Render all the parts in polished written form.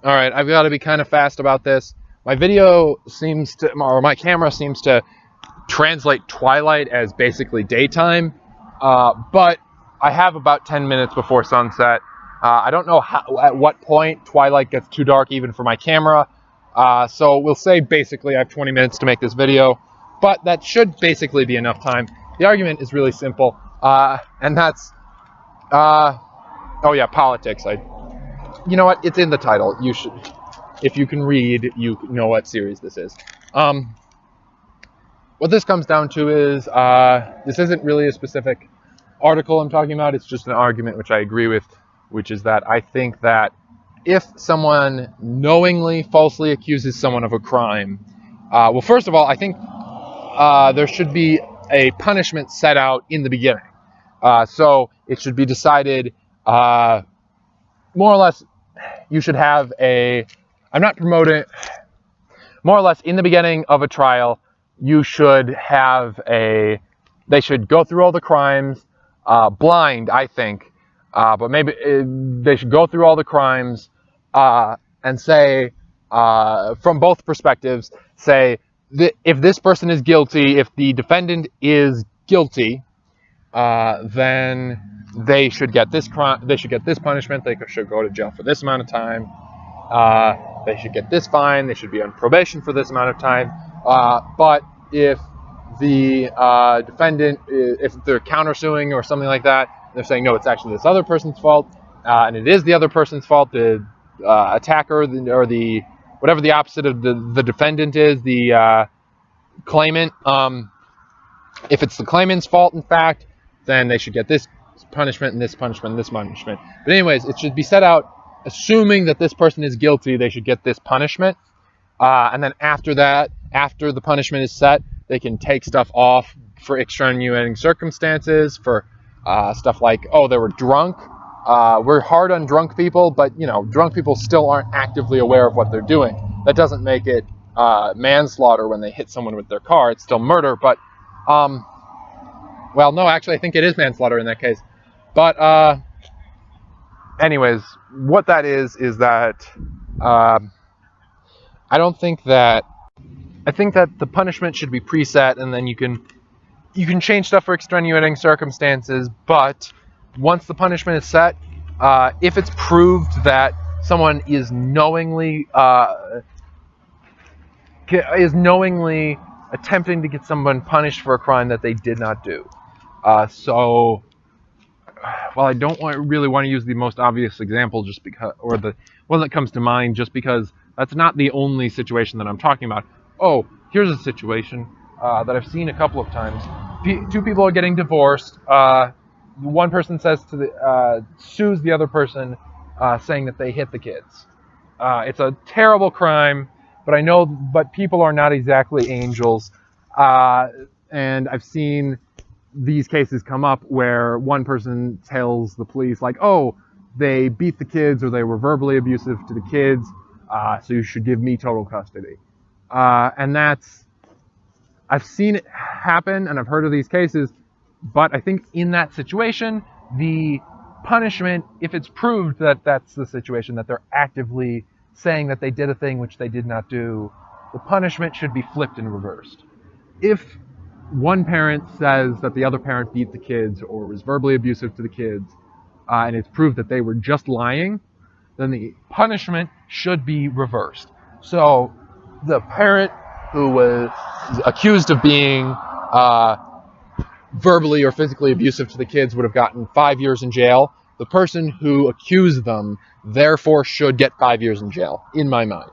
All right, I've got to be kind of fast about this. My video seems to, or my camera seems to translate twilight as basically daytime, but I have about 10 minutes before sunset. I don't know at what point twilight gets too dark even for my camera, so we'll say basically I have 20 minutes to make this video, but that should basically be enough time. The argument is really simple, and that's, oh yeah, politics. You know what? It's in the title. You should, if you can read, you know what series this is. What this comes down to is, this isn't really a specific article I'm talking about. It's just an argument which I agree with, which is that I think that if someone knowingly falsely accuses someone of a crime, well, first of all, I think there should be a punishment set out in the beginning. So it should be decided, more or less, you should have a, I'm not promoting, more or less in the beginning of a trial, you should have a, they should go through all the crimes, blind, I think, but maybe they should go through all the crimes and say, from both perspectives, say, if this person is guilty, if the defendant is guilty, then they should get this they should get this punishment. They should go to jail for this amount of time. They should get this fine. They should be on probation for this amount of time. But if the defendant, if they're countersuing or something like that, they're saying no, it's actually this other person's fault, and it is the other person's fault. The attacker or the whatever the opposite of the defendant is, the claimant. If it's the claimant's fault, in fact, then they should get this punishment and this punishment and this punishment. But anyways, it should be set out, assuming that this person is guilty, they should get this punishment. And then after that, after the punishment is set, they can take stuff off for extenuating circumstances, for stuff like, oh, they were drunk. We're hard on drunk people, but, you know, drunk people still aren't actively aware of what they're doing. That doesn't make it manslaughter when they hit someone with their car. It's still murder, but, well, no, actually, I think it is manslaughter in that case. But, anyways, what that is that, I don't think that, I think that the punishment should be preset, and then you can change stuff for extenuating circumstances, but once the punishment is set, if it's proved that someone is knowingly attempting to get someone punished for a crime that they did not do. So, well, I don't really want to use the most obvious example just because, or the one that comes to mind, just because that's not the only situation that I'm talking about. Oh, here's a situation that I've seen a couple of times. Two people are getting divorced. One person says to the sues the other person, saying that they hit the kids. It's a terrible crime, but people are not exactly angels, and I've seen these cases come up where one person tells the police, like, oh, they beat the kids or they were verbally abusive to the kids, so you should give me total custody. And I've seen it happen and I've heard of these cases, but I think in that situation, the punishment, if it's proved that that's the situation, that they're actively saying that they did a thing which they did not do, the punishment should be flipped and reversed. If one parent says that the other parent beat the kids or was verbally abusive to the kids, and it's proved that they were just lying, then the punishment should be reversed. So the parent who was accused of being verbally or physically abusive to the kids would have gotten 5 years in jail. The person who accused them, therefore, should get 5 years in jail, in my mind.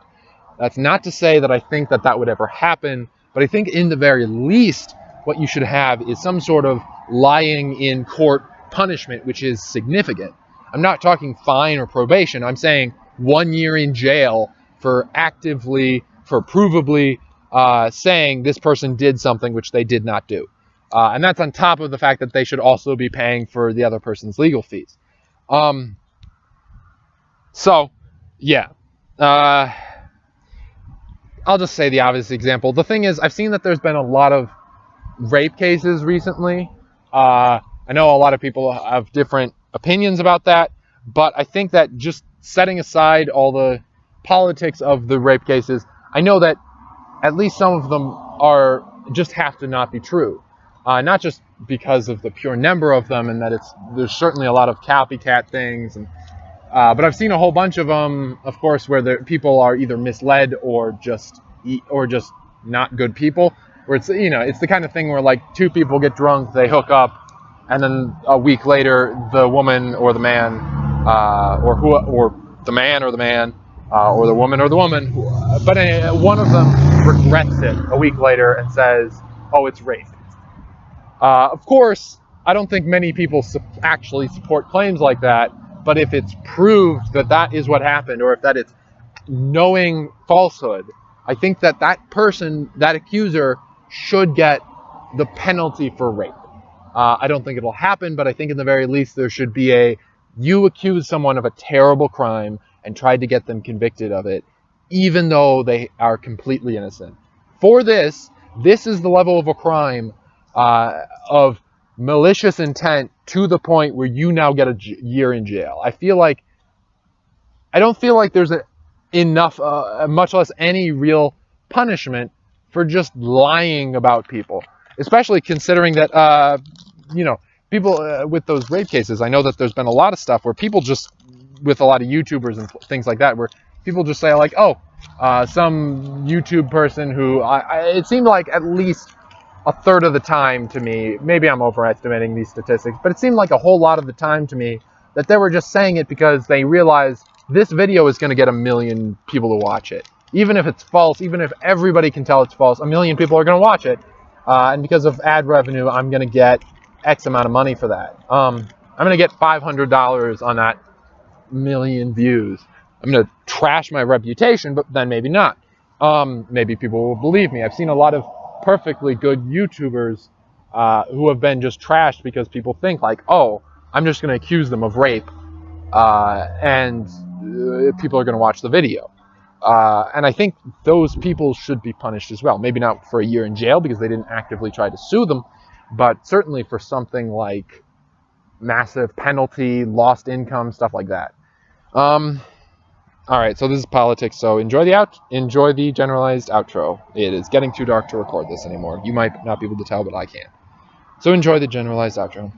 That's not to say that I think that would ever happen, but I think in the very least, what you should have is some sort of lying in court punishment, which is significant. I'm not talking fine or probation. I'm saying 1 year in jail for provably saying this person did something which they did not do. And that's on top of the fact that they should also be paying for the other person's legal fees. So, yeah. I'll just say the obvious example. The thing is, I've seen that there's been a lot of rape cases recently. I know a lot of people have different opinions about that, but I think that just setting aside all the politics of the rape cases, I know that at least some of them are just have to not be true. Not just because of the pure number of them, and that there's certainly a lot of copycat things, and but I've seen a whole bunch of them, of course, where people are either misled or just not good people. Where it's it's the kind of thing where like two people get drunk, they hook up, and then a week later the woman or the man, or the man or the man, or the woman or the woman, but one of them regrets it a week later and says, "Oh, it's rape." Of course, I don't think many people actually support claims like that. But if it's proved that that is what happened, or if that it's knowing falsehood, I think that that person, that accuser, should get the penalty for rape. I don't think it'll happen, but I think in the very least there should be you accuse someone of a terrible crime and tried to get them convicted of it, even though they are completely innocent. For this is the level of a crime of malicious intent to the point where you now get a year in jail. I don't feel like there's enough, much less any real punishment for just lying about people, especially considering that, people with those rape cases, I know that there's been a lot of stuff where people just, with a lot of YouTubers and things like that, where people just say like, oh, some YouTube person who, it seemed like at least a third of the time to me, maybe I'm overestimating these statistics, but it seemed like a whole lot of the time to me that they were just saying it because they realized this video is going to get 1 million people to watch it. Even if it's false, even if everybody can tell it's false, 1 million people are going to watch it. And because of ad revenue, I'm going to get X amount of money for that. I'm going to get $500 on that 1 million views. I'm going to trash my reputation, but then maybe not. Maybe people will believe me. I've seen a lot of perfectly good YouTubers who have been just trashed because people think like, oh, I'm just going to accuse them of rape, and people are going to watch the video. And I think those people should be punished as well. Maybe not for a year in jail because they didn't actively try to sue them, but certainly for something like massive penalty, lost income, stuff like that. All right, so this is politics. So enjoy the generalized outro. It is getting too dark to record this anymore. You might not be able to tell, but I can. So enjoy the generalized outro.